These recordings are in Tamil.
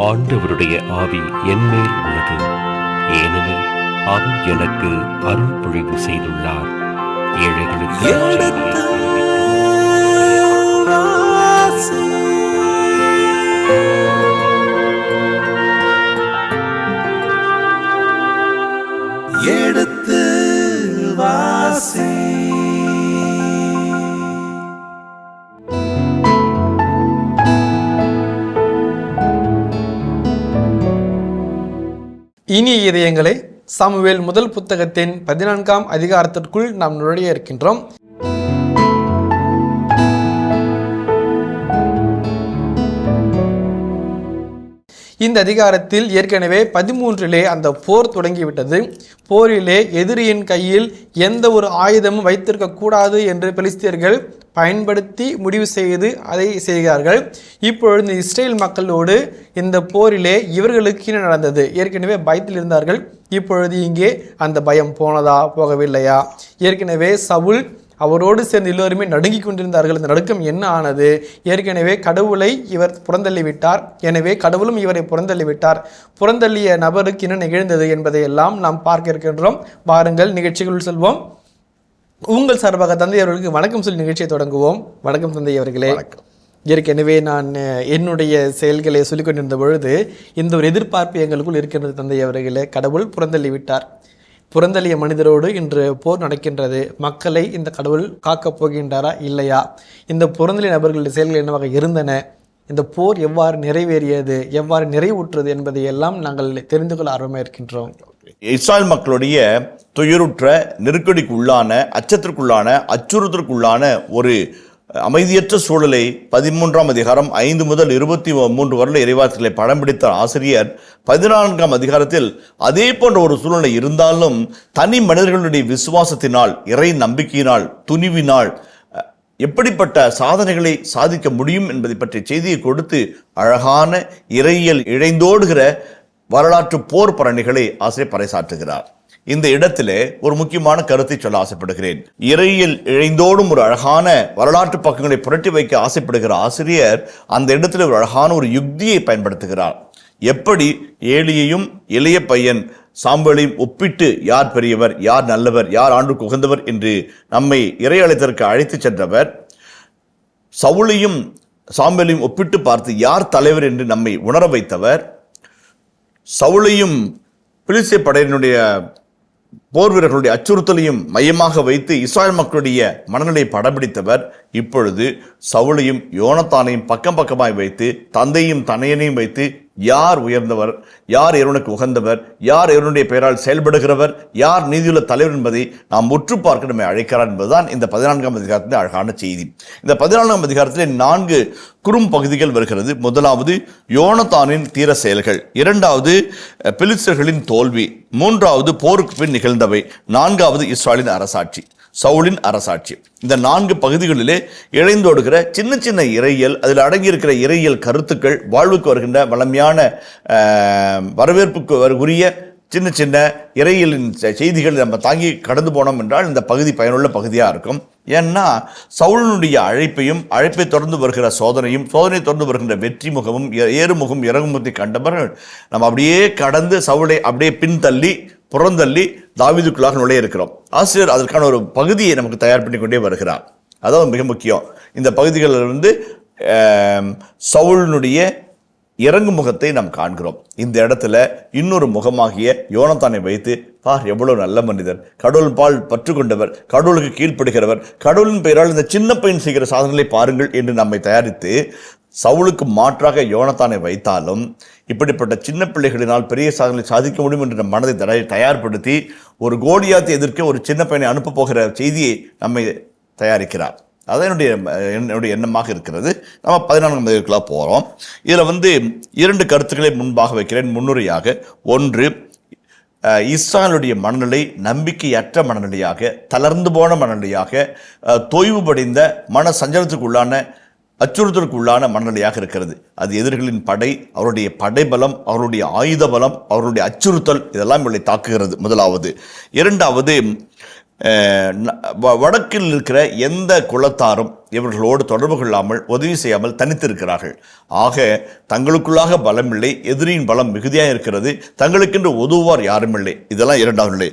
ஆண்டவருடைய ஆவி என்மேல் உள்ளது, ஏனெனில் அவர் எனக்கு அருள் பொழிவு செய்துள்ளார். ஏழைகளுக்கு எடுத்து வாசி. இனிய இதயங்களை, சாமுவேல் முதல் புத்தகத்தின் 14ஆம் அதிகாரத்திற்குள் நாம் நுழைய இருக்கின்றோம். இந்த அதிகாரத்தில் ஏற்கனவே 13 அந்த போர் தொடங்கிவிட்டது. போரிலே எதிரியின் கையில் எந்த ஒரு ஆயுதமும் வைத்திருக்க கூடாது என்று பெலிஸ்தியர்கள் பயன்படுத்தி முடிவு செய்து அதை செய்கிறார்கள். இப்பொழுது இஸ்ரேல் மக்களோடு இந்த போரிலே இவர்களுக்கு என்ன நடந்தது? ஏற்கனவே பயத்தில் இருந்தார்கள். இப்பொழுது இங்கே அந்த பயம் போனதா, போகவில்லையா? ஏற்கனவே சவுல் அவரோடு சேர்ந்து எல்லோருமே நடுங்கி கொண்டிருந்தார்கள். இந்த நடுக்கம் என்ன ஆனது? ஏற்கனவே கடவுளை இவர் புறந்தள்ளிவிட்டார். எனவே கடவுளும் இவரை புறந்தள்ளிவிட்டார். புறந்தள்ளிய நபருக்கு என்ன நிகழ்ந்தது என்பதை எல்லாம் நாம் பார்க்க இருக்கின்றோம். வாருங்கள் நிகழ்ச்சிகளுள் செல்வோம். உங்கள் சார்பாக தந்தை அவர்களுக்கு வணக்கம் சொல்லி நிகழ்ச்சியை தொடங்குவோம். வணக்கம் தந்தை அவர்களே. ஏற்கனவே நான் என்னுடைய செயல்களை சொல்லிக் கொண்டிருந்த பொழுது இந்த ஒரு எதிர்பார்ப்பு எங்களுக்குள் இருக்கின்றது. தந்தை அவர்களே, கடவுள் புறந்தள்ளி விட்டார். புறந்தள்ளிய மனிதரோடு இன்று போர் நடக்கின்றது. மக்களை இந்த கடவுள் காக்கப் போகின்றாரா இல்லையா? இந்த புறந்தள்ளி நபர்களுடைய செயல்கள் என்னவாக இருந்தன? இந்த போர் எவ்வாறு நிறைவேறியது, எவ்வாறு நிறைவுற்றது என்பதை எல்லாம் நாங்கள் தெரிந்து கொள்ள ஆர்வமாக இருக்கின்றோம். இஸ்ராயல் மக்களுடைய துயருற்ற, நெருக்கடிக்குள்ளான, அச்சத்திற்குள்ளான, அச்சுறுத்தலுக்குள்ளான ஒரு அமைதியற்ற சூழலை 13ஆம் அதிகாரம் 5 முதல் 23 வருட இறைவார்த்தைகளை படம் பிடித்த ஆசிரியர் 14ஆம் அதிகாரத்தில் அதே போன்ற ஒரு சூழ்நிலை இருந்தாலும் தனி மனிதர்களுடைய விசுவாசத்தினால், இறை நம்பிக்கையினால், துணிவினால் எப்படிப்பட்ட சாதனைகளை சாதிக்க முடியும் என்பதை பற்றிய செய்தியை கொடுத்து அழகான இறையியல் இழைந்தோடுகிற வரலாற்று போர் பரணிகளை ஆசிரியர் பறைசாற்றுகிறார். இந்த இடத்திலே ஒரு முக்கியமான கருத்தை சொல்ல ஆசைப்படுகிறேன். இறையில் இழைந்தோடும் ஒரு அழகான வரலாற்று பக்கங்களை புரட்டி வைக்க ஆசைப்படுகிற ஆசிரியர் அந்த இடத்துல ஒரு அழகான ஒரு யுக்தியை பயன்படுத்துகிறார். எப்படி ஏலியையும் இளைய பையன் சாம்பலையும் ஒப்பிட்டு யார் பெரியவர், யார் நல்லவர், யார் ஆண்டுக்கு உகந்தவர் என்று நம்மை இறை அழைத்ததற்கு அழைத்து சென்றவர், சவுலையும் சாம்பலையும் ஒப்பிட்டு பார்த்து யார் தலைவர் என்று நம்மை உணர வைத்தவர், சவுலையும் பிலிஸ்திய படையினுடைய போர் வீரர்களுடைய அச்சுறுத்தலையும் மையமாக வைத்து இஸ்ராயல் மக்களுடைய மனநிலையை படம்பிடித்தவர், இப்பொழுது சவுலையும் யோனத்தானையும் பக்கம் பக்கமாய் வைத்து தந்தையும் தனையனையும் வைத்து யார் உயர்ந்தவர், யார் இறைவனுக்கு உகந்தவர், யார் இறைவனுடைய பெயரால் செயல்படுகிறவர், யார் நீதியுள்ள தலைவர் என்பதை நாம் முற்று பார்க்க நம்மை அழைக்கிறார் என்பதுதான் இந்த 14ஆம் அதிகாரத்தின் அழகான செய்தி. இந்த 14ஆம் அதிகாரத்தில் 4 குறும் பகுதிகள் வருகிறது. முதலாவது யோனத்தானின் தீர செயல்கள், இரண்டாவது பெலிஸ்தர்களின் தோல்வி, மூன்றாவது போருக்கு பின் நிகழ்ந்தவை, நான்காவது இஸ்ராயலின் அரசாட்சி, சவுலின் அரசாட்சி. இந்த 4 பகுதிகளிலே இழைந்தோடுகிற சின்ன சின்ன இறையியல், அதில் அடங்கியிருக்கிற இறையியல் கருத்துக்கள், வாழ்வுக்கு வருகின்ற வளமையான வரவேற்புக்கு உரிய சின்ன சின்ன இறையியலின் செய்திகள் நம்ம தாங்கி கடந்து போனோம் என்றால் இந்த பகுதி பயனுள்ள பகுதியாக இருக்கும். ஏன்னா சவுலினுடைய அழைப்பை தொடர்ந்து வருகிற சோதனையும், சோதனை தொடர்ந்து வருகின்ற வெற்றி முகமும், ஏறுமுகம் இறங்குமுகத்தை கண்டவர்கள் நம்ம அப்படியே கடந்து சவுலை அப்படியே பின்தள்ளி புறந்தள்ளி தாவீதுக்குள்ளாக நுழைய இருக்கிறோம். ஆசிரியர் அதற்கான ஒரு பகுதியை நமக்கு தயார் பண்ணி கொண்டே வருகிறார். அதாவது மிக முக்கியம். இந்த பகுதிகளிலிருந்து சவுலினுடைய இறங்கு முகத்தை நாம் காண்கிறோம். இந்த இடத்துல இன்னொரு முகமாகிய யோனத்தானை வைத்து பார், எவ்வளவு நல்ல மனிதர், கடவுள் பால் பற்று கொண்டவர், கடவுளுக்கு கீழ்ப்படுகிறவர், கடவுளின் பெயரால் இந்த சின்ன பையன் செய்கிற சாதனைகளை பாருங்கள் என்று நம்மை தயாரித்து சவுலுக்கு மாற்றாக யோனத்தானை வைத்தாலும் இப்படிப்பட்ட சின்ன பிள்ளைகளினால் பெரிய சாதனை சாதிக்க முடியும் என்ற மனதை தயார்படுத்தி ஒரு கோலியாத்தை எதிர்க்க ஒரு சின்ன பையனை அனுப்ப போகிற செய்தியை நம்மை தயாரிக்கிறார். அதான் என்னுடைய எண்ணமாக இருக்கிறது. நம்ம 14ஆம் அதிகாரத்துக்குள்ள போகிறோம். இதில் 2 கருத்துக்களை முன்பாக வைக்கிறேன் முன்னுரையாக. ஒன்று, இஸ்ராயலுடைய மனநிலை நம்பிக்கையற்ற மனநிலையாக, தளர்ந்து போன மனநிலையாக, தொய்வுபடைந்த மன சஞ்சலத்துக்குள்ளான, அச்சுறுத்தலுக்குள்ளான மனநிலையாக இருக்கிறது. அது எதிரிகளின் படை, அவருடைய படைபலம், அவருடைய ஆயுத பலம், அவருடைய அச்சுறுத்தல், இதெல்லாம் இவர்களை தாக்குகிறது. முதலாவது. இரண்டாவது, வடக்கில் இருக்கிற எந்த குலத்தாரும் இவர்களோடு தொடர்பு கொள்ளாமல் உதவி செய்யாமல் தனித்திருக்கிறார்கள். ஆக தங்களுக்குள்ளாக பலம் இல்லை, எதிரியின் பலம் மிகுதியாக இருக்கிறது, தங்களுக்கென்று உதவுவார் யாரும் இல்லை. இதெல்லாம் இரண்டாவது நிலை.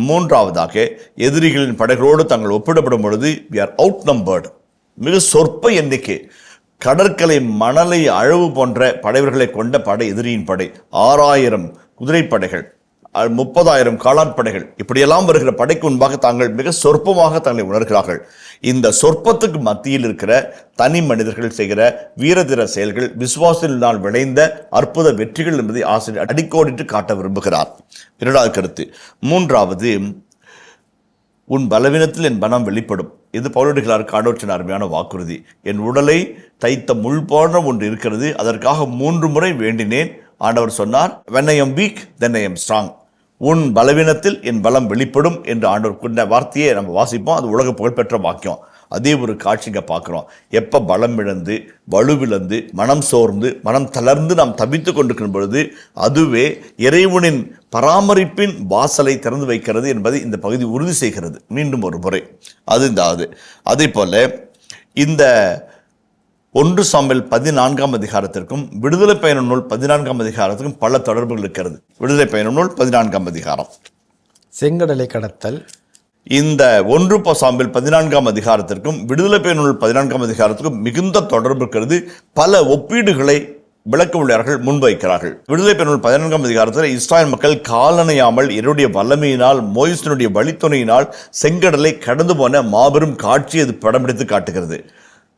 மூன்றாவதாக, எதிரிகளின் படைகளோடு தாங்கள் ஒப்பிடப்படும் பொழுது we are outnumbered. மிக சொற்ப எண்ணிக்கை. கடற்கரை மணலை அளவு போன்ற படைவர்களை கொண்ட படை எதிரியின் படை. 6000 குதிரைப்படைகள், 30,000 காலாட்படைகள், இப்படியெல்லாம் வருகிற படைக்கு முன்பாக தாங்கள் மிக சொற்பமாக தங்களை உணர்கிறார்கள். இந்த சொற்பத்துக்கு மத்தியில் இருக்கிற தனி மனிதர்கள் செய்கிற வீரதீர செயல்கள், விசுவாசத்தினால் விளைந்த அற்புத வெற்றிகள் என்பதை ஆசிரியர் அடிக்கோடிட்டு காட்ட விரும்புகிறார். இரண்டாவது கருத்து. மூன்றாவது, உன் பலவீனத்தில் என் பலம் வெளிப்படும். இது பவுலடிகளாருக்கு ஆண்டவர் அருமையான வாக்குறுதி. என் உடலை தைத்த முள் போன்ற ஒன்று இருக்கிறது, அதற்காக 3 முறை வேண்டினேன். ஆண்டவர் சொன்னார், when I am weak then I am strong. உன் பலவீனத்தில் என் பலம் வெளிப்படும் என்று ஆண்டவர் கொண்ட வார்த்தையை நம்ம வாசிப்போம். அது உலக புகழ்பெற்ற வாக்கியம். அதே ஒரு காட்சிங்க பார்க்குறோம். எப்போ பலம் இழந்து, வலுவிழந்து, மனம் சோர்ந்து, மனம் தளர்ந்து நாம் தவித்து கொண்டிருக்கும் பொழுது அதுவே இறைவனின் பராமரிப்பின் வாசலை திறந்து வைக்கிறது என்பதை இந்த பகுதி உறுதி செய்கிறது. மீண்டும் ஒரு முறை அது அதே போல இந்த 1 சாமுவேல் 14ஆம் அதிகாரத்திற்கும் விடுதலை பயண நூல் 14ஆம் அதிகாரத்திற்கும் பல தொடர்புகள் இருக்கிறது. விடுதலை பயண நூல் 14ஆம் அதிகாரம், செங்கடலை கடத்தல். இந்த 1 சாமுவேல் 14ஆம் அதிகாரத்திற்கும் விடுதலை பயண நூல் 14ஆம் அதிகாரத்திற்கும் மிகுந்த தொடர்பு இருக்கிறது. பல ஒப்பீடுகளை விளக்க உள்ளார்கள் முன்வைக்கிறார்கள். விடுதலை பயண நூல் 14ஆம் அதிகாரத்தில் இஸ்ராயல் மக்கள் காலணையாமல் என்னுடைய வல்லமையினால், மோயிசனுடைய வழித்துணையினால் செங்கடலை கடந்து போன மாபெரும் காட்சி அது படம் பிடித்து காட்டுகிறது.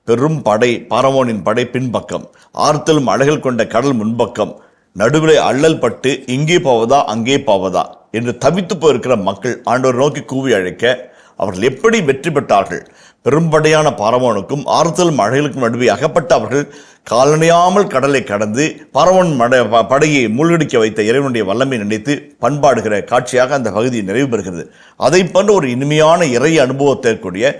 பெரும் படை, பார்வோனின் படை பின்பக்கம், ஆர்த்தலும் அலைகள் கொண்ட கடல் முன்பக்கம், நடுவிலே அல்லல் பட்டு இங்கே போவதா அங்கே போவதா என்று தவித்து போயிருக்கிற மக்கள் ஆண்டவர் நோக்கி கூவி அழைக்க அவர்கள் எப்படி வெற்றி பெற்றார்கள்? பெரும்படையான பார்வோனுக்கும் ஆர்த்தலும் அலைகளுக்கும் நடுவே அகப்பட்ட அவர்கள் காலணையாமல் கடலை கடந்து பார்வோன் படையை மூழ்கடிக்க வைத்த இறைவனுடைய வல்லமை நினைத்து பண்பாடுகிற காட்சியாக அந்த பகுதி நிறைவு பெறுகிறது. அதை போன்ற ஒரு இனிமையான இறை அனுபவத்தை கூடிய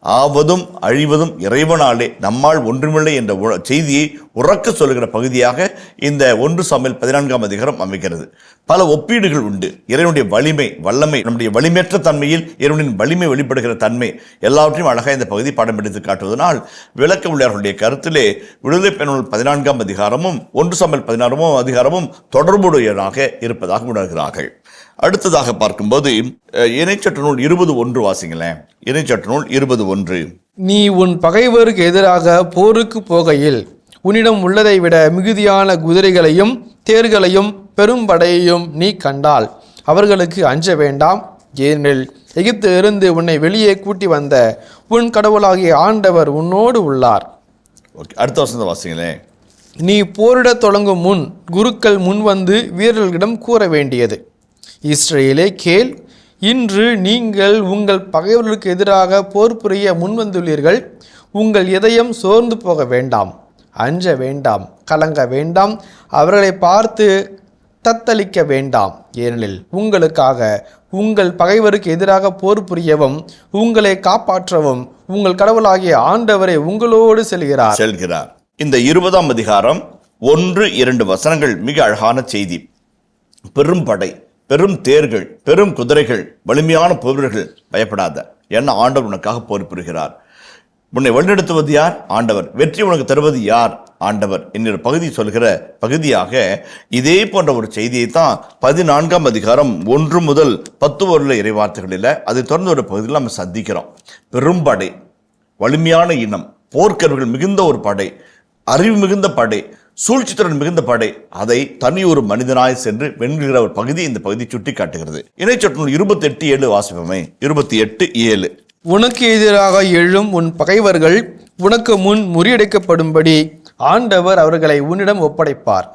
ஆவதும் அழிவதும் இறைவனாலே, நம்மால் ஒன்றுமில்லை என்ற செய்தியை உறக்க சொல்லுகிற பகுதியாக இந்த 1 சாமுவேல் 14ஆம் அதிகாரம் அமைக்கிறது. பல ஒப்பீடுகள் உண்டு. இறைவனுடைய வலிமை, வல்லமை, நம்முடைய வலிமையற்ற தன்மையில் இறைவனின் வலிமை வெளிப்படுகிற தன்மை எல்லாவற்றையும் அழகாக இந்த பகுதி படம் பிடித்து காட்டுவதனால் விளக்க உள்ளவர்களுடைய கருத்திலே விடுதலை பயண நூல் 14ஆம் அதிகாரமும் 1 சாமுவேல் 16ஆம் அதிகாரமும் தொடர்புடையதாக இருப்பதாக உணர்கிறார்கள். அடுத்ததாக பார்க்கும்போது இணைச்சட்ட நூல் 20:1 வாசிங்களேன். இணைச்சட்ட நூல் 20:1. நீ உன் பகைவருக்கு எதிராக போருக்கு போகையில் உன்னிடம் உள்ளதை விட மிகுதியான குதிரைகளையும் தேர்களையும் பெரும்படையையும் நீ கண்டால் அவர்களுக்கு அஞ்ச வேண்டாம். ஏனெனில் எகிப்திலிருந்து உன்னை வெளியே கூட்டி வந்த உன் கடவுளாகிய ஆண்டவர் உன்னோடு உள்ளார். அடுத்த வசனத்தை வாசிங்களேன். நீ போரிடத் தொடங்கும் முன் குருக்கள் முன்வந்து வீரர்களிடம் கூற வேண்டியது, இஸ்ரேலே கேள், இன்று நீங்கள் உங்கள் பகைவர்களுக்கு எதிராக போர் புரிய முன்வந்துள்ளீர்கள். உங்கள் இதயம் சோர்ந்து போக வேண்டாம், அஞ்ச வேண்டாம், கலங்க வேண்டாம், அவர்களை பார்த்து தத்தளிக்க வேண்டாம். ஏனெனில் உங்களுக்காக உங்கள் பகைவருக்கு எதிராக போர் புரியவும் உங்களை காப்பாற்றவும் உங்கள் கடவுளாகிய ஆண்டவரை உங்களோடு செல்கிறார். இந்த 20ஆம் அதிகாரம் 1-2 வசனங்கள் மிக அழகான செய்தி. பெரும் படை, பெரும் தேர்கள், பெரும் குதிரைகள், வலிமையான போர்கள், பயப்படாத, என்ன ஆண்டவர் உனக்காக போர் புரிகிறார். உன்னை வழிநடத்துவது யார்? ஆண்டவர். வெற்றி உனக்கு தருவது யார்? ஆண்டவர் என்னொரு பகுதி சொல்கிற பகுதியாக இதே போன்ற ஒரு செய்தியை தான் 14ஆம் அதிகாரம் 1 முதல் 10 வருட இறைவார்த்தைகளில் அதை தொடர்ந்து ஒரு பகுதியில் நம்ம சந்திக்கிறோம். பெரும்படை, வலிமையான இனம், போர்க்கருவிகள் மிகுந்த ஒரு படை, அறிவு மிகுந்த படை, சூழ்ச்சித்திறன் மிகுந்த படை, அதை தனி ஒரு மனிதனாய் சென்று வென்கிற ஒரு பகுதி இந்த பகுதி சுட்டி காட்டுகிறது. இணைச்சட்ட நூல் 28:7 வாசிப்போமே. 28:7. உனக்கு எதிராக எழும் உன் பகைவர்கள் உனக்கு முன் முறியடிக்கப்படும்படி ஆண்டவர் அவர்களை உன்னிடம் ஒப்படைப்பார்.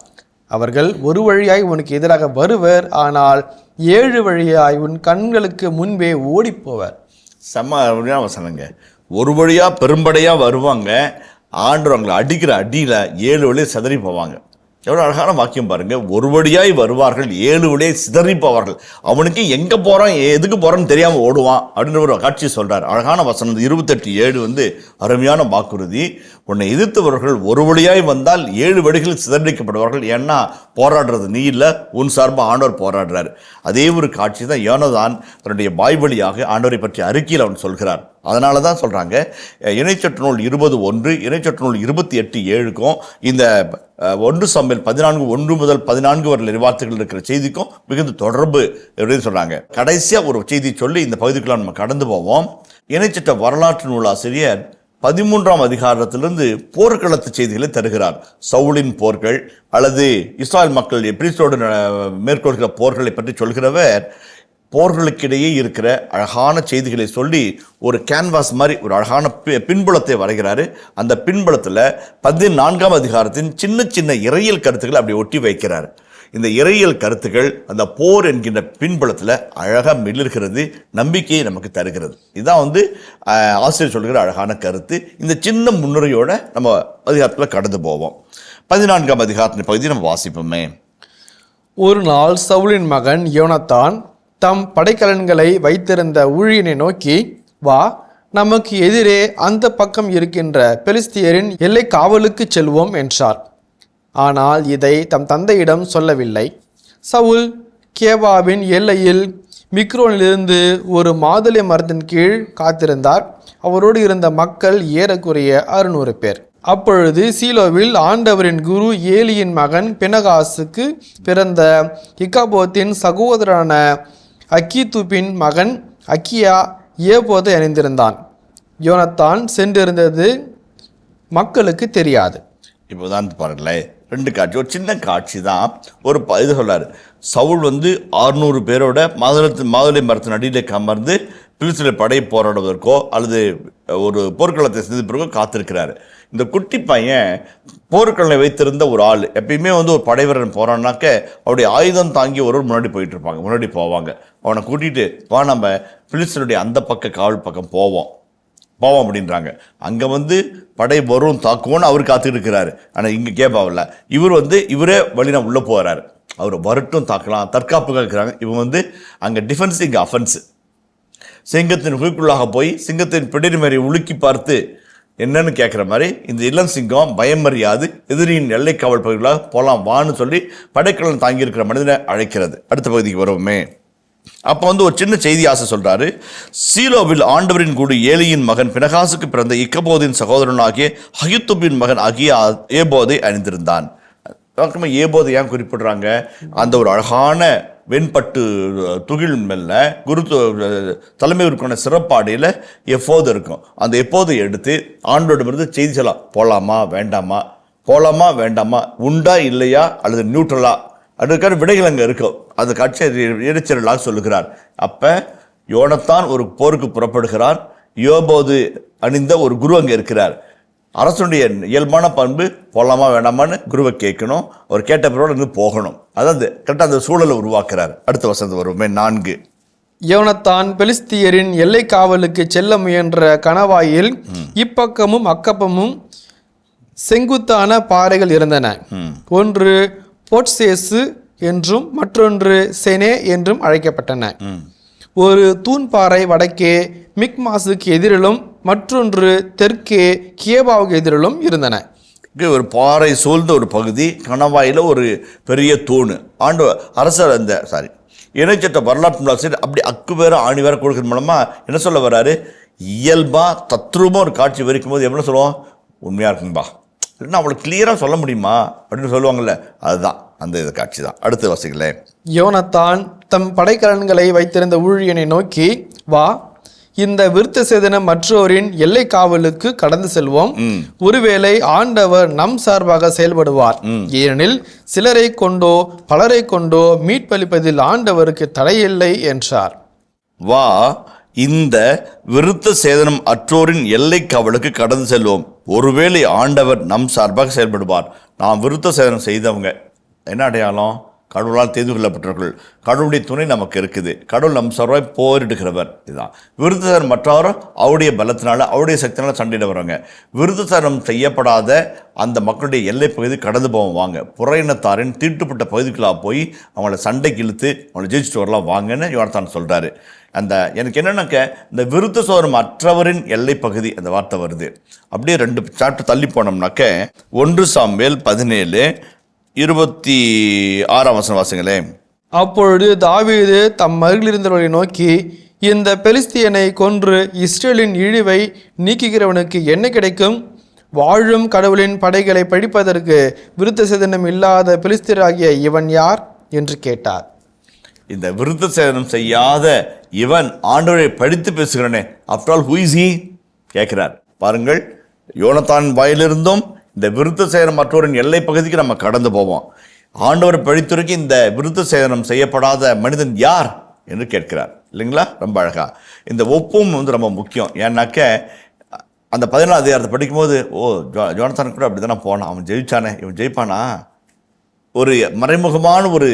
அவர்கள் ஒரு வழியாய் உனக்கு எதிராக வருவர், ஆனால் 7 வழியாய் உன் கண்களுக்கு முன்பே ஓடிப்போவர். செம்ம வசனங்க. ஒரு வழியா பெரும்படையா வருவாங்க, ஆண்டவர் அவங்களை அடிக்கிற அடியில் 7 வழியை சிதறி போவாங்க. எவ்வளோ அழகான வாக்கியம் பாருங்க. ஒரு வழியாய் வருவார்கள், 7 வழியை சிதறி போவார்கள். அவனுக்கு எங்கே போகிறான் எதுக்கு போகிறான்னு தெரியாமல் ஓடுவான் அப்படின்ற ஒரு காட்சி சொல்கிறார். அழகான வசனம் 28:7 அருமையான வாக்குறுதி. உன்னை எதிர்த்தவர்கள் ஒரு வழியாய் வந்தால் 7 வழிகளில் சிதறடிக்கப்படுவார்கள். ஏன்னா போராடுறது நீ இல்லை, உன் சார்பாக ஆண்டவர் போராடுறார். அதே ஒரு காட்சி தான் யோனதான் தன்னுடைய வாய் வழியாக ஆண்டவரை பற்றி அறிக்கையில் அவன் சொல்கிறார். அதனால தான் சொல்கிறாங்க இணைச்சட்ட நூல் 20:1 இணைச்சட்ட நூல் 28:7க்கும் இந்த 1 சாமுவேல் 14:1 முதல் 14 வரை வார்த்தைகள் இருக்கிற செய்திக்கும் மிகுந்த தொடர்பு அப்படின்னு சொல்கிறாங்க. கடைசியாக ஒரு செய்தி சொல்லி இந்த பகுதிக்குள்ள நம்ம கடந்து போவோம். இணைச்சட்ட வரலாற்று நூலாசிரியர் 13ஆம் அதிகாரத்திலிருந்து போர்க்களத்து செய்திகளை தருகிறார். சவுலின் போர்கள் அல்லது இஸ்ராயல் மக்கள் எப்ரிஸ்டோடு மேற்கொள்கிற போர்களை பற்றி சொல்கிறவர் போர்களுக்கிடையே இருக்கிற அழகான செய்திகளை சொல்லி ஒரு கேன்வாஸ் மாதிரி ஒரு அழகான பின்புலத்தை வரைகிறாரு. அந்த பின்புலத்தில் 14ஆம் அதிகாரத்தின் சின்ன சின்ன இறையியல் கருத்துக்களை அப்படி ஒட்டி வைக்கிறார். இந்த இறையியல் கருத்துக்கள் அந்த போர் என்கின்ற பின்புலத்தில் அழகாக மிளிர்கிறது, நம்பிக்கையை நமக்கு தருகிறது. இதுதான் ஆசிரியர் சொல்கிற அழகான கருத்து. இந்த சின்ன முன்னுரையோட நம்ம அதிகாரத்தில் கடந்து போவோம். 14ஆம் அதிகாரத்தின் பகுதி நம்ம வாசிப்போமே. ஒரு நாள் சவுலின் மகன் யோனத்தான் தம் படைக்கலன்களை வைத்திருந்த ஊழியனை நோக்கி, வா, நமக்கு எதிரே அந்த பக்கம் இருக்கின்ற பெலிஸ்தியரின் எல்லை காவலுக்கு செல்வோம் என்றார். ஆனால் இதை தம் தந்தையிடம் சொல்லவில்லை. சவுல் கேபாவின் எல்லையில் மிக்ரோனிலிருந்து ஒரு மாதுளை மரத்தின் கீழ் காத்திருந்தார். அவரோடு இருந்த மக்கள் ஏறக்குறைய 600 பேர். அப்பொழுது சீலோவில் ஆண்டவரின் குரு ஏலியின் மகன் பினகாசுக்கு பிறந்த இக்காபோத்தின் சகோதரனான அக்கீதூபின் மகன் அக்கியா ஏபோதை அணிந்திருந்தான். யோனத்தான் சென்றிருந்தது மக்களுக்கு தெரியாது. இப்போதான் பாருங்களேன், 2 காட்சி, ஒரு சின்ன காட்சி தான். ஒரு இது சொல்றாரு, சவுல் 600 பேரோட மாதுளை மரத்தின் அடியில் அமர்ந்து பிலிஸ்தீன படை போராடுவதற்கோ அல்லது ஒரு போர்க்களத்தை சந்திப்பதற்கோ காத்திருக்கிறாரு. இந்த குட்டி பையன் போர்க்களனை வைத்திருந்த ஒரு ஆள். எப்பயுமே ஒரு படைவீரன் போறான்னாக்க அவருடைய ஆயுதம் தாங்கி ஒருவர் முன்னாடி போவாங்க. அவனை கூட்டிட்டு வா, நம்ம பிலிஸ்தீனுடைய அந்த பக்க காவல் பக்கம் போவோம் அப்படின்றாங்க. அங்கே படை வரும் தாக்குவோன்னு அவர் காத்துக்கிட்டு இருக்கிறாரு. ஆனால் இங்கே கேட்பாவில்ல. இவரே வழினா உள்ளே போகிறாரு. அவர் வரட்டும் தாக்கலாம், தற்காப்புகள் இருக்கிறாங்க. இவங்க அங்கே டிஃபென்ஸ், இங்கே அஃபென்ஸு. சிங்கத்தின் குழிக்குள்ளாக போய் சிங்கத்தின் பிடிரி மாதிரி உலுக்கி பார்த்து என்னன்னு கேட்குற மாதிரி இந்த இளம் சிங்கம் பயம் அறியாது எதிரியின் எல்லை காவல் பகுதிகளாக போகலாம் வான்னு சொல்லி படைக்கலன் தாங்கியிருக்கிற மனிதனை அழைக்கிறது. அடுத்த பகுதிக்கு வருவோமே. அப்போ ஒரு சின்ன செய்தி ஆசை சொல்கிறாரு. சீலோவில் ஆண்டவரின் குரு ஏலியின் மகன் பினகாசுக்கு பிறந்த இக்கபோதின் சகோதரனாகிய அகித்தூபின் மகன் ஆகிய ஏபோதை அணிந்திருந்தான். ஏபோதை ஏன் குறிப்பிடுறாங்க? அந்த ஒரு அழகான வெண்பட்டு துகில் மேல குரு தலைமை உறுப்பின சிறப்பாடையில் எப்போது இருக்கும். அந்த எப்போதை எடுத்து ஆண்டோடு செய்தி சொல்லலாம். போகலாமா வேண்டாமா, உண்டா இல்லையா அல்லது நியூட்ரலா, அதுக்கான விடைகள் அங்கே இருக்கும். அந்த காட்சியை இடைச்சலாக சொல்லுகிறார். அப்போ யோனத்தான் ஒரு போருக்கு புறப்படுகிறார். யோபோது அணிந்த ஒரு குரு அங்கே இருக்கிறார். அரசனுடைய இயல்பான பண்பு போகலாமா வேண்டாமான்னு குருவை கேட்கணும். அவர் கேட்ட பிறகு போகணும். அதாவது கரெக்டாக அந்த சூழலை உருவாக்குறார். அடுத்த வசனம் வருமே 4. யோனத்தான் பெலிஸ்தியரின் எல்லை காவலுக்கு செல்ல முயன்ற கணவாயில் இப்பக்கமும் அக்கப்பமும் செங்குத்தான பாறைகள் இருந்தன. ஒன்று போட்சேசு என்றும் மற்றொன்று செனே என்றும் அழைக்கப்பட்டன. ஒரு தூண்பாறை வடக்கே மிக்மாசுக்கு எதிரிலும் மற்றொன்று தெற்கே கியபாவுக்கு எதிரிலும் இருந்தன. ஒரு பாறை சூழ்ந்த ஒரு பகுதி, கணவாயில் ஒரு பெரிய தூண். அரசர் இணைச்சட்ட வரலாற்று அப்படி அக்கு வேற ஆணி வேற கொடுக்கறது மூலமா என்ன சொல்ல வர்றாரு? இயல்பா தத்ரூபம் ஒரு காட்சி வரைக்கும் போது எப்படி சொல்லுவோம்? உண்மையா இருக்கும்பா, இல்லைன்னா அவளுக்கு கிளியரா சொல்ல முடியுமா அப்படின்னு சொல்லுவாங்கல்ல, அதுதான் அந்த காட்சி தான். அடுத்த வாசிகளே. யோனத்தான் தம் படைக்கலன்களை வைத்திருந்த ஊழியனை நோக்கி, வா, இந்த விருத்த சேதனம் மற்றோரின் எல்லை காவலுக்கு கடந்து செல்வோம். ஒருவேளை ஆண்டவர் நம் சார்பாக செயல்படுவார். ஏனெனில் சிலரை கொண்டோ பலரை கொண்டோ மீட்பளிப்பதில் ஆண்டவருக்கு தடையில்லை என்றார். வா, இந்த விருத்த சேதனம் அற்றோரின் எல்லை காவலுக்கு கடந்து செல்வோம். ஒருவேளை ஆண்டவர் நம் சார்பாக செயல்படுவார். நாம் விருத்த சேதனம் செய்தவங்க என்ன அடையாளம்? கடவுளால் தெரிந்து கொள்ளப்பட்டவர்கள், கடவுளுடைய துணை நமக்கு இருக்குது, கடவுள் நம் சார்பாய் போரிடுகிறவர். இதுதான் விருத்தசேதனம். மற்றவரும் அவருடைய பலத்தினால அவருடைய சக்தினால சண்டையிடுறவங்க. விருத்தசேதனம் செய்யப்படாத அந்த மக்களுடைய எல்லை பகுதி கடந்து போவாங்க. புற இனத்தாரின் தீட்டுப்பட்ட பகுதிக்குள்ளாக போய் அவங்கள சண்டைக்கு இழுத்து அவங்கள ஜெயிச்சுட்டு வரலாம் வாங்கன்னு யோனத்தான் சொல்கிறாரு. அந்த எனக்கு என்னன்னாக்க இந்த விருத்தசேதனம் அற்றவரின் எல்லை பகுதி அந்த வார்த்தை வருது. அப்படியே 2 சாப்டர் தள்ளி போனோம்னாக்க 1 சாமுவேல் 17:26 வாசிங்களே. அப்பொழுது தாவீது தம் அருகில் இருந்தவர்களை நோக்கி, இந்த பெலிஸ்தியனை கொன்று இஸ்ரேலின் இழிவை நீக்குகிறவனுக்கு என்ன கிடைக்கும்? வாழும் கடவுளின் படைகளை படிப்பதற்கு விருத்தசேதனம் இல்லாத பெலிஸ்தியராகிய இவன் யார் என்று கேட்டார். இந்த விருத்தசேதனம் செய்யாத இவன் ஆண்டவரை படித்து பேசுகிறானே, after all who is he கேட்கிறார். பாருங்கள், யோனத்தான் வாயிலிருந்தும் இந்த விருத்தசேதனம் மற்றவரின் எல்லை பகுதிக்கு நம்ம கடந்து போவோம். ஆண்டவர் படித்துரைக்கு இந்த விருத்தசேதனம் செய்யப்படாத மனிதன் யார் என்று கேட்கிறார். இல்லைங்களா? ரொம்ப அழகா இந்த ஒப்பும் ரொம்ப முக்கியம். ஏன்னாக்க அந்த 14ஆம் அதிகாரத்தை படிக்கும்போது யோனத்தான் கூட அப்படி தானே போனான், அவன் ஜெயிச்சானே, இவன் ஜெயிப்பானா, ஒரு மறைமுகமான ஒரு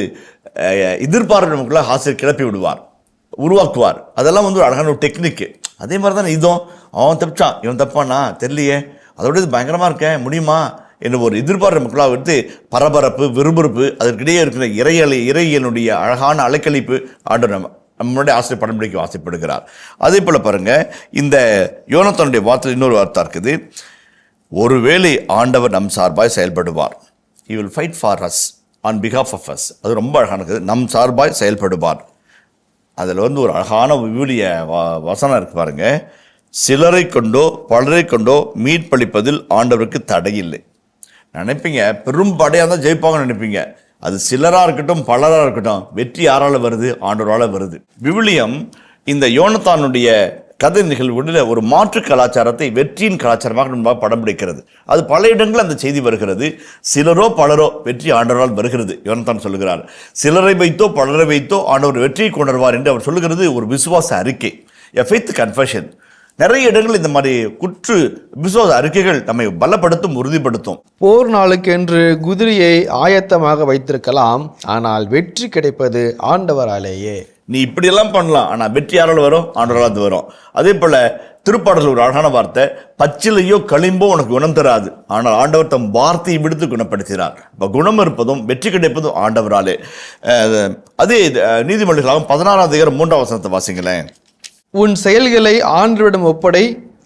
எதிர்பார்ப்பு நமக்குள்ள ஆசிரியர் கிளப்பி விடுவார், உருவாக்குவார். அதெல்லாம் ஒரு அழகான ஒரு டெக்னிக்கு. அதே மாதிரி தான் இதுவும், அவன் தப்பிச்சான் இவன் தப்பானா தெரியலையே, அதோட இது பயங்கரமாக இருக்கேன் முடியுமா என்று ஒரு எதிர்பார்ப்பு மக்களாக எடுத்து பரபரப்பு விறுவிறுப்பு அதற்கிடையே இருக்கிற இறையனுடைய அழகான அலைக்கழிப்பு ஆண்டு நம்மளுடைய ஆசிரியர் படம் பிடிக்க ஆசைப்படுகிறார். அதே போல் பாருங்கள், இந்த யோனத்தானுடைய வார்த்தையில் இன்னொரு வார்த்தை இருக்குது, ஒருவேளை ஆண்டவர் நம் சார்பாய் செயல்படுவார். He will fight for us on behalf of us. அது ரொம்ப அழகானது. நம் சார்பாய் செயல்படுவார். அதில் ஒரு அழகான விவிலிய வசனம் இருக்கு பாருங்க. சிலரை கொண்டோ பலரை கொண்டோ மீட்பளிப்பதில் ஆண்டவருக்கு தடையில்லை. நினைப்பீங்க பெரும் படையாக தான் ஜெயிப்பாங்கன்னு நினைப்பீங்க. அது சிலராக இருக்கட்டும் பலராக இருக்கட்டும், வெற்றி யாரால் வருது? ஆண்டவரால் வருது. விவிலியம் இந்த யோனத்தானுடைய கதை நிகழ்வுகளில் ஒரு மாற்று கலாச்சாரத்தை வெற்றியின் கலாச்சாரமாக நம்ம படம் பிடிக்கிறது. அது பல இடங்களில் அந்த செய்தி வருகிறது. சிலரோ பலரோ வெற்றி ஆண்டவரால் வருகிறது. யோனத்தான் சொல்லுகிறார், சிலரை வைத்தோ பலரை வைத்தோ ஆண்டவர் வெற்றியை கொணர்வார் என்று அவர் சொல்லுகிறது. ஒரு விசுவாச அறிக்கை, எ ஃபெய்த் கன்ஃபெஷன். நிறைய இடங்கள் இந்த மாதிரி விசுவாச அறிக்கைகள் நம்மை பலப்படுத்தும், உறுதிப்படுத்தும். போர் நாளுக்கென்று குதிரையை ஆயத்தமாக வைத்திருக்கலாம், ஆனால் வெற்றி கிடைப்பது ஆண்டவராலேயே. நீ இப்படியெல்லாம் பண்ணலாம், ஆனால் வெற்றி யாரால் வரும்? ஆண்டவரால் வரும். அதே போல திருப்பாடல் ஒரு அழகான வார்த்தை, பச்சிலையோ களிம்போ உனக்கு குணம் தராது, ஆனால் ஆண்டவர் தம் வார்த்தையை விடுத்து குணப்படுத்தினார். இப்போ குணம் இருப்பதும் வெற்றி கிடைப்பதும் ஆண்டவராலே. அதே நீதிமொழிகளாகும் 16ஆம் அதிகாரம் 3ஆம் வசனத்தை வாசிங்களேன். உன் செயல்களை ஆண்டவரிடம் ஒப்படை,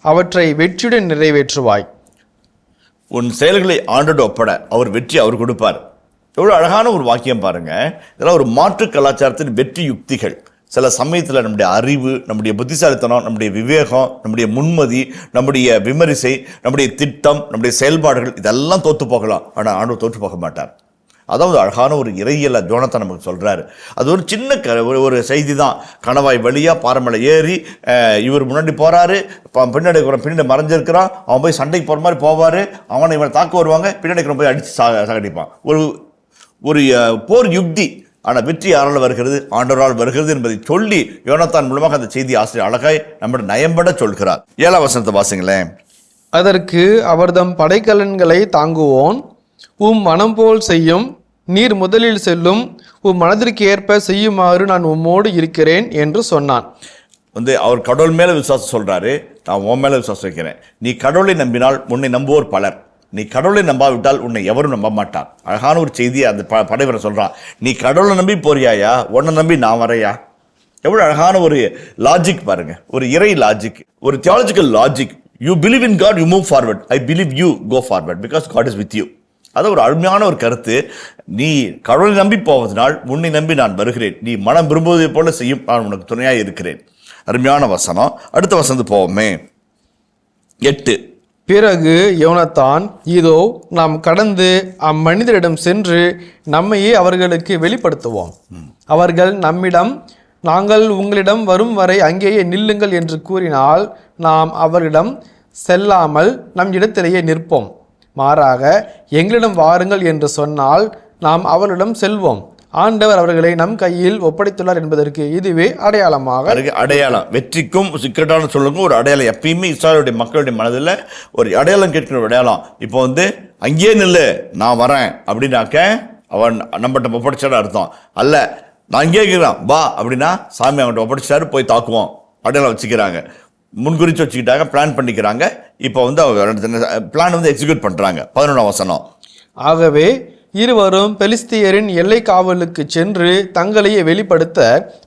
அவற்றை வெற்றியுடன் நிறைவேற்றுவாய். உன் செயல்களை ஆண்டோடு ஒப்பட, அவர் வெற்றி அவர் கொடுப்பார். எவ்வளோ அழகான ஒரு வாக்கியம் பாருங்க. இதெல்லாம் ஒரு மாற்று கலாச்சாரத்தின் வெற்றி யுக்திகள். சில சமயத்தில் நம்முடைய அறிவு, நம்முடைய புத்திசாலித்தனம், நம்முடைய விவேகம், நம்முடைய முன்மதி, நம்முடைய விமரிசை, நம்முடைய திட்டம், நம்முடைய செயல்பாடுகள் இதெல்லாம் தோற்று போகலாம். ஆனால் ஆண்டவர் தோற்று போக மாட்டார். அதாவது அழகான ஒரு இறையியலை யோனத்தான் நமக்கு சொல்கிறாரு. அது ஒரு சின்ன ஒரு செய்தி தான். கணவாய் வழியாக பாறைமலை ஏறி இவர் முன்னாடி போகிறாரு, பின்னாடி மறைஞ்சிருக்கிறான், அவன் போய் சண்டைக்கு போகிற மாதிரி போவார், அவனை இவனை தாக்க வருவாங்க, பின்னாடி போய் அடித்து சாகடிப்பான். ஒரு போர் யுக்தி. ஆனால் வெற்றி யாரால் வருகிறது? ஆண்டவரால் வருகிறது என்பதை சொல்லி யோனத்தான் மூலமாக அந்த செய்தி ஆசிரியர் அழகாய் நம்முடைய நயம்பட சொல்கிறார். 7ஆம் வசனத்தை வாசிங்களேன். அதற்கு அவர்தம் படைக்கலன்களை தாங்குவோன், உம் மனம் போல் செய்யும், நீர் முதலில் செல்லும், உம் மனதிற்கு ஏற்ப செய்யுமாறு நான் உம்மோடு இருக்கிறேன் என்று சொன்னான். அவர் கடவுள் மேலே விசுவாசம் சொல்கிறாரு, நான் உன் மேலே விசுவாசம் வைக்கிறேன். நீ கடவுளை நம்பினால் உன்னை நம்புவோர் பலர், நீ கடவுளை நம்பாவிட்டால் உன்னை எவரும் நம்ப மாட்டார். அழகான ஒரு செய்தியை அந்த படைவரை சொல்கிறான். நீ கடவுளை நம்பி போறியாயா, உன்னை நம்பி நான் வரையா? எவ்வளோ அழகான ஒரு லாஜிக் பாருங்க, ஒரு இறை லாஜிக், ஒரு theological logic. You believe in God, you move forward. I believe you go forward because God is with you. அது ஒரு அருமையான ஒரு கருத்து. நீ கடவுளை நம்பி போவதனால் உன்னை நம்பி நான் வருகிறேன், நீ மனம் விரும்புவதை போல செய்யும், நான் உனக்கு துணையாக இருக்கிறேன். அருமையான வசனம். அடுத்த வசனம் போவோமே. 8. பிறகு யோனத்தான், இதோ நாம் கடந்து அம்மனிதரிடம் சென்று நம்மையே அவர்களுக்கு வெளிப்படுத்துவோம். அவர்கள் நம்மிடம், நாங்கள் உங்களிடம் வரும் வரை அங்கேயே நில்லுங்கள் என்று கூறினால் நாம் அவர்களிடம் செல்லாமல் நம் இடத்திலேயே நிற்போம். மாறாக எங்களிடம் வாருங்கள் என்று சொன்னால் நாம் அவர்களிடம் செல்வோம். ஆண்டவர் அவர்களை நம் கையில் ஒப்படைத்துள்ளார் என்பதற்கு இதுவே அடையாளமாக அடையாளம். வெற்றிக்கும் சீக்கிரட்டான சொல்லுக்கும் ஒரு அடையாளம். எப்பயுமே இஸ்ராயலுடைய மக்களுடைய மனதில் ஒரு அடையாளம் கேட்கிற ஒரு அடையாளம். இப்போ அங்கேயே நில்லு, நான் வரேன் அப்படின்னாக்க அவன் நம்மகிட்ட ஒப்படைச்சாட அர்த்தம் அல்ல. நான் இங்கே இருக்கிறான் வா அப்படின்னா சாமி அவன்கிட்ட ஒப்படைச்சாரு, போய் தாக்குவோம் அப்படின்னு வச்சுக்கிறாங்க. முன்குறிச்சு வச்சுக்கிட்டாங்க, பிளான் பண்ணிக்கிறாங்க. இப்போ பிளான் எக்ஸிக்யூட் பண்ணுறாங்க. 11ஆம் வசனம். ஆகவே இருவரும் பெலிஸ்தியரின் எல்லை காவலுக்கு சென்று தங்களையே வெளிப்படுத்த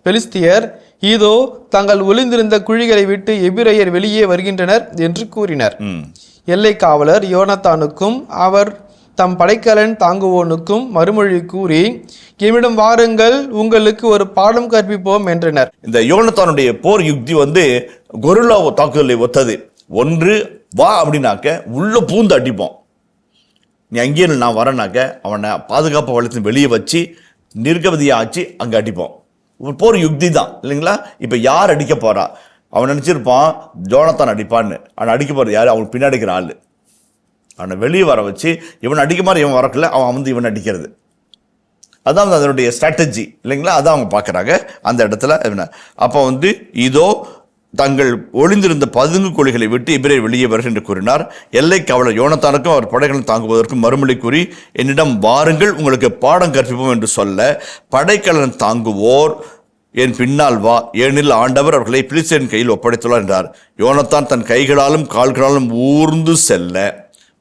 பெலிஸ்தியர், இதோ தங்கள் ஒளிந்திருந்த குழிகளை விட்டு எபிரெயர் வெளியே வருகின்றனர் என்று கூறினர். எல்லை காவலர் யோனத்தானுக்கும் அவர் தம் படைக்கலன் தாங்குவோனுக்கும் மறுமொழி கூறி, எம்மிடம் வாருங்கள், உங்களுக்கு ஒரு பாடம் கற்பிப்போம் என்றனர். இந்த யோனத்தானுடைய போர் யுக்தி கொரில்லா தாக்குதலை ஒத்தது. ஒன்று வா அப்படின்னாக்க உள்ள பூந்து அடிப்போம், நீ அங்கேயே நான் வரேனாக்க அவனை பாதுகாப்பு வளர்த்து வெளியே வச்சு நிர்கவதியாக ஆச்சு அங்கே அடிப்போம். போர் யுக்தி தான் இல்லைங்களா? இப்போ யார் அடிக்க போறா? அவன் நினச்சிருப்பான் ஜோனத்தான் அடிப்பான்னு. அவன் அடிக்க போகிறது யார்? அவன் பின்னாடிக்கிற ஆள். அவனை வெளியே வர வச்சு இவன் அடிக்க மாதிரி இவன் வரக்கல, அவன் இவன் அடிக்கிறது. அதான் அதனுடைய ஸ்ட்ராட்டஜி இல்லைங்களா? அதான் அவங்க பார்க்குறாங்க அந்த இடத்துல. அப்போ இதோ தங்கள் ஒளிந்திருந்த பதுங்கு குழிகளை விட்டு எபிரெயர் வெளியே வருகின்ற என்று கூறினார். எல்லை காவலர் யோனத்தானுக்கும் அவர் படைகளை தாங்குவதற்கும் மறுமொழி கூறி, என்னிடம் வாருங்கள், உங்களுக்கு பாடம் கற்பிப்போம் என்று சொல்ல, படைக்கலன் தாங்குவோர் என் பின்னால் வா, ஏனெனில் ஆண்டவர் அவர்களை பிலிஸ்தரின் கையில் ஒப்படைத்துள்ளார் என்றார். யோனத்தான் தன் கைகளாலும் கால்களாலும் ஊர்ந்து செல்ல,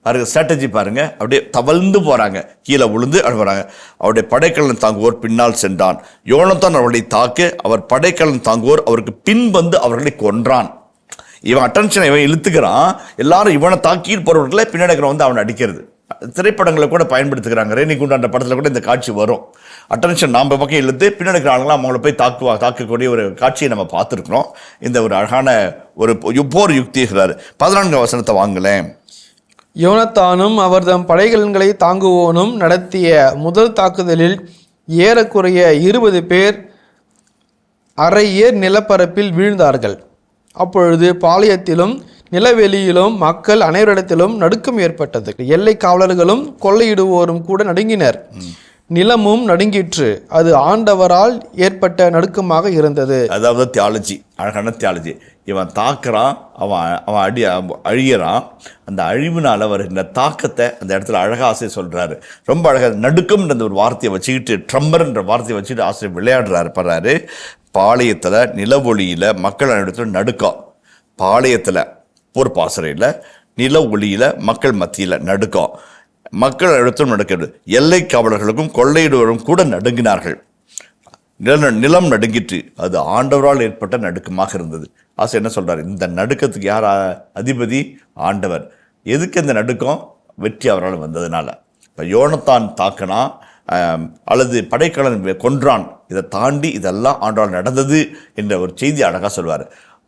பாருங்க ஸ்ட்ராட்டஜி பாருங்க, அப்படியே தவழ்ந்து போறாங்க, கீழே விழுந்து அழுகிறாங்க. அவருடைய படைக்கலன் தாங்குவோர் பின்னால் சென்றான். யோனத்தான் அவர்களை தாக்க அவர் படைக்கலன் தாங்குவோர் அவருக்கு பின் வந்து அவர்களை கொன்றான். இவன் அட்டென்ஷனை இவன் இழுத்துக்கிறான், எல்லாரும் இவனை தாக்கி போறவர்களை பின்னாடி அவனை அடிக்கிறது. திரைப்படங்களை கூட பயன்படுத்துகிறாங்க. ரேணிகுண்டான்ற படத்தில் கூட இந்த காட்சி வரும். அட்டென்ஷன் நாம் பக்கம் இழுத்து பின்னாடி இருக்கிறாங்களாம் அவங்கள போய் தாக்கக்கூடிய ஒரு காட்சியை நம்ம பார்த்துருக்கிறோம். இந்த ஒரு அழகான ஒரு போர் யுக்திகிறார். 14ஆம் வசனத்தை வாங்கலேன். யோனத்தானும் அவர் தம் படைகலன்களை தாங்குவோனும் நடத்திய முதல் தாக்குதலில் ஏறக்குறைய 20 பேர் அரை ஏர் நிலப்பரப்பில் வீழ்ந்தார்கள். அப்பொழுது பாளையத்திலும் நிலவெளியிலும் மக்கள் அனைவரிடத்திலும் நடுக்கம் ஏற்பட்டது. எல்லை காவலர்களும் கொள்ளையிடுவோரும் கூட நடுங்கினர். நிலமும் நடுங்கிற்று. அது ஆண்டவரால் ஏற்பட்ட நடுக்கமாக இருந்தது. அதாவது தியாலஜி, அழகான தியாலஜி. இவன் தாக்குறான், அவன் அழியறான். அந்த அழிவினால் வருகின்ற தாக்கத்தை அந்த இடத்துல அழகாக ஆசிரியர் சொல்கிறாரு. ரொம்ப அழகாக நடுக்கம்ன்ற ஒரு வார்த்தையை வச்சுக்கிட்டு, ட்ரம்பர்ன்ற வார்த்தையை வச்சுக்கிட்டு ஆசிரியர் விளையாடுறாரு படுறாரு. பாளையத்தில் நில ஒளியில் மக்கள் இடத்துல நடுக்கம், பாளையத்தில் போர் பாசறையில் நில ஒளியில் மக்கள் மத்தியில் நடுக்கம், மக்கள் இடத்திலும் நடக்கிறது. எல்லை காவலர்களுக்கும் கொள்ளையிடுவரும் கூட நடுங்கினார்கள். நிலம் நடுங்கிற்று. அது ஆண்டவரால் ஏற்பட்ட நடுக்கமாக இருந்தது. ஆசை என்ன சொல்றாரு? இந்த நடுக்கத்துக்கு யார் அதிபதி? ஆண்டவர். எதுக்கு இந்த நடுக்கம்? வெற்றி அவரால் வந்ததுனால. இப்போ யோனத்தான் தாக்கினா அல்லது படைக்கலன் கொன்றான், இதை தாண்டி இதெல்லாம் ஆண்டவரால் நடந்தது என்ற ஒரு செய்தி அழகாக சொல்வார்.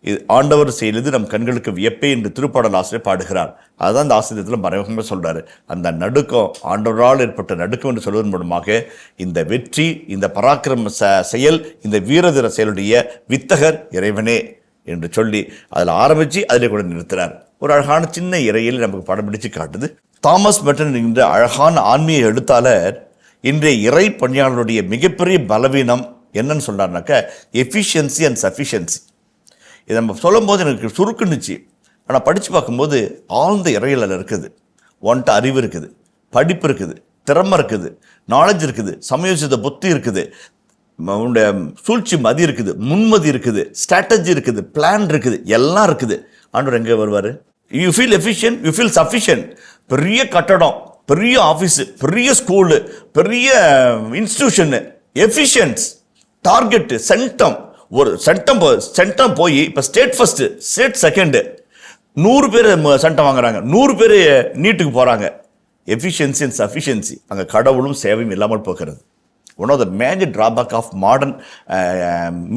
இது ஆண்டவர் செய்தது நம் கண்களுக்கு வியப்பே என்று திருப்பாடல் ஆசிரியர் பாடுகிறார். அதுதான் இந்த ஆசிரியத்தில் மறைமுகமாக சொல்றாரு. அந்த நடுக்கம் ஆண்டவரால் ஏற்பட்ட நடுக்கம் என்று சொல்வதன் மூலமாக இந்த வெற்றி, இந்த பராக்கிரம செயல், இந்த வீரதீர செயலுடைய வித்தகர் இறைவனே என்று சொல்லி அதில் ஆரம்பித்து அதில் கூட நிறுத்துறார். ஒரு அழகான சின்ன இறையில் நமக்கு படம் பிடிச்சு காட்டுது. தாமஸ் மெட்டன் என்ற அழகான ஆன்மீக எழுத்தாளர் இன்றைய இறை பணியாளருடைய மிகப்பெரிய பலவீனம் என்னன்னு சொல்றாருனாக்க எஃபிஷியன்சி அண்ட் சஃபிஷியன்சி. இதை நம்ம சொல்லும் போது எனக்கு சுருக்குன்னுச்சு. ஆனால் படித்து பார்க்கும்போது ஆழ்ந்த இறையில் இருக்குது. ஒன்ட்ட அறிவு இருக்குது, படிப்பு இருக்குது, திறமை இருக்குது, நாலேஜ் இருக்குது, சமயோசித புத்தி இருக்குது, உன்னுடைய சூழ்ச்சி மதி இருக்குது, முன்மதி இருக்குது, ஸ்ட்ராட்டஜி இருக்குது, பிளான் இருக்குது, எல்லாம் இருக்குது. ஆண்டவர் எங்கே வருவார்? You feel efficient, you feel sufficient. பெரிய கட்டடம், பெரிய ஆஃபீஸு, பெரிய ஸ்கூலு, பெரிய இன்ஸ்டிடியூஷனு, எஃபிஷியன்ஸ், டார்கெட்டு, சென்டம். ஒரு சென்டம் போய் இப்போ ஸ்டேட் ஃபர்ஸ்ட், ஸ்டேட் செகண்டு, 100 பேர் சென்டம் வாங்குறாங்க, 100 பேர் நீட்டுக்கு போகிறாங்க. எஃபிஷியன்சி அண்ட் சஃபிஷியன்சி, அங்கே கடவுளும் சேவையும் இல்லாமல் போகிறது. One of the major drawback of modern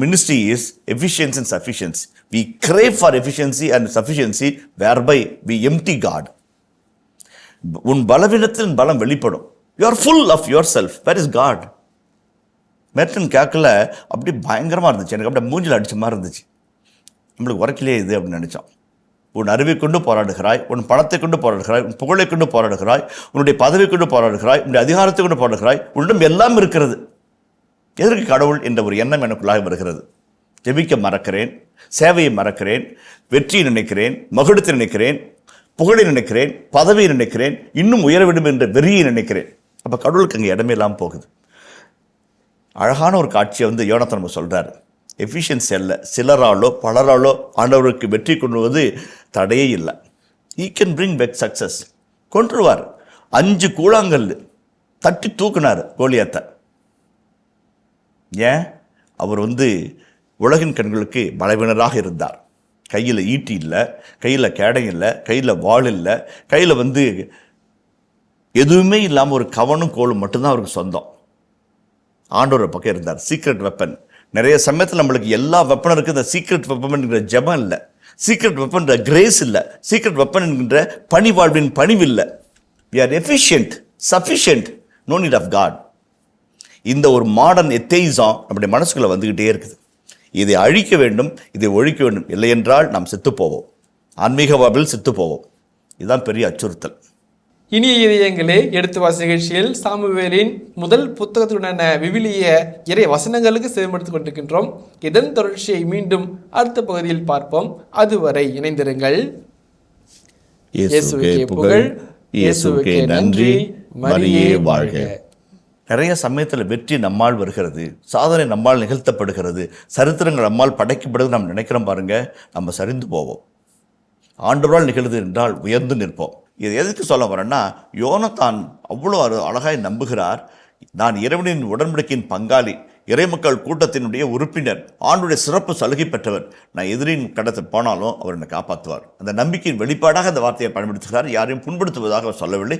ministry is efficiency and sufficiency. We crave for efficiency and sufficiency whereby we empty God. உன் பலவீனத்தின் பலம் வெளிப்படும். You are full of yourself. Where is God? மெட்டன் கேட்கல அப்படி பயங்கரமாக இருந்துச்சு. எனக்கு அப்படியே மூஞ்சில் அடித்த மாதிரி இருந்துச்சு. நம்மளுக்கு உரைக்கிலே இது அப்படின்னு நினச்சோம். உன் அறிவை கொண்டு போராடுகிறாய், உன் பணத்தை கொண்டு போராடுகிறாய், உன் புகழை கொண்டு போராடுகிறாய், உன்னுடைய பதவி கொண்டு போராடுகிறாய், உன்னுடைய அதிகாரத்தை கொண்டு போராடுகிறாய், உன்னிடம் எல்லாம் இருக்கிறது. எதற்கு கடவுள் என்ற ஒரு எண்ணம் எனக்குள்ளாக வருகிறது. ஜெபிக்க மறக்கிறேன், சேவையை மறக்கிறேன், வெற்றியை நினைக்கிறேன், மகிழ்ச்சி நினைக்கிறேன், புகழை நினைக்கிறேன், பதவியை நினைக்கிறேன், இன்னும் உயர வேண்டும் என்ற வெறியை நினைக்கிறேன். அப்போ கடவுளுக்கு அங்கே இடமே இல்லாமல் போகுது. அழகான ஒரு காட்சியை யோனாத்தான் நம்ம சொல்கிறார். எஃபிஷியன்சி அல்ல, சிலராலோ பலராலோ ஆண்டவருக்கு வெற்றி கொண்டுவது தடையே இல்லை. He can bring back success. கொண்டுருவார். 5 கூழாங்கல் தட்டி தூக்குனார் கோலியாத்தை. ஏன்? அவர் உலகின் கண்களுக்கு பலவீனராக இருந்தார். கையில் ஈட்டி இல்லை, கையில் கேடை இல்லை, கையில் வாள் இல்லை, கையில் எதுவுமே இல்லாமல் ஒரு கவனும் கோலும் மட்டும்தான் அவருக்கு சொந்தம். ஆண்டவர் பக்கம் இருந்தார். Secret weapon. நிறைய சமயத்தில் நம்மளுக்கு எல்லா வெப்பனும் இருக்குது. இந்த சீக்ரெட் வெப்பன் என்கிற ஜெபம் இல்லை, சீக்ரெட் வெப்பன் கிரேஸ் இல்லை, சீக்ரெட் வெப்பன் என்கின்ற பணி வாழ்வின் பணிவு இல்லை. we are efficient, sufficient, no need of God. இந்த ஒரு மாடர்ன் எத்தேயிசம் நம்முடைய மனசுக்குள்ள வந்துக்கிட்டே இருக்குது. இதை அழிக்க வேண்டும், இதை ஒழிக்க வேண்டும். இல்லை என்றால் நாம் செத்து போவோம், ஆன்மீக வாழ்வில் செத்து போவோம். இதுதான் பெரிய அச்சுறுத்தல். இனிய இதயங்களே, எடுத்து வாசி நிகழ்ச்சியில் சாமுவேலின் முதல் புத்தகத்துடனான விவிலிய இறை வசனங்களுக்கு செவிமடுத்துக் கொண்டிருக்கின்றோம். இதன் தொடர்ச்சியை மீண்டும் அடுத்த பகுதியில் பார்ப்போம். அதுவரை இணைந்திருங்கள். இயேசுவுக்கே புகழ், இயேசுவுக்கே நன்றி, மரியே வாழ்க. நிறைய சமயத்தில் வெற்றி நம்மால் வருகிறது, சாதனை நம்மால் நிகழ்த்தப்படுகிறது, சரித்திரங்கள் நம்மால் படைக்கப்படுது. நம்ம நினைக்கிறோம் பாருங்க, நம்ம சரிந்து போவோம். ஆண்டவரால் நிகழ்து என்றால் உயர்ந்து நிற்போம். இது எதுக்கு சொல்ல வரேன்னா, யோனாத்தான் அவ்வளோ அழகாய் நம்புகிறார். நான் இறைவனின் உடன்படிக்கையின் பங்காளி, இறைமக்கள் கூட்டத்தினுடைய உறுப்பினர், ஆண்டுடைய சிறப்பு சலுகை பெற்றவர். நான் எதிரின் கடத்தில் போனாலும் அவர் என்னை காப்பாற்றுவார். அந்த நம்பிக்கையின் வெளிப்பாடாக அந்த வார்த்தையை பயன்படுத்துகிறார். யாரையும் புண்படுத்துவதாக அவர் சொல்லவில்லை.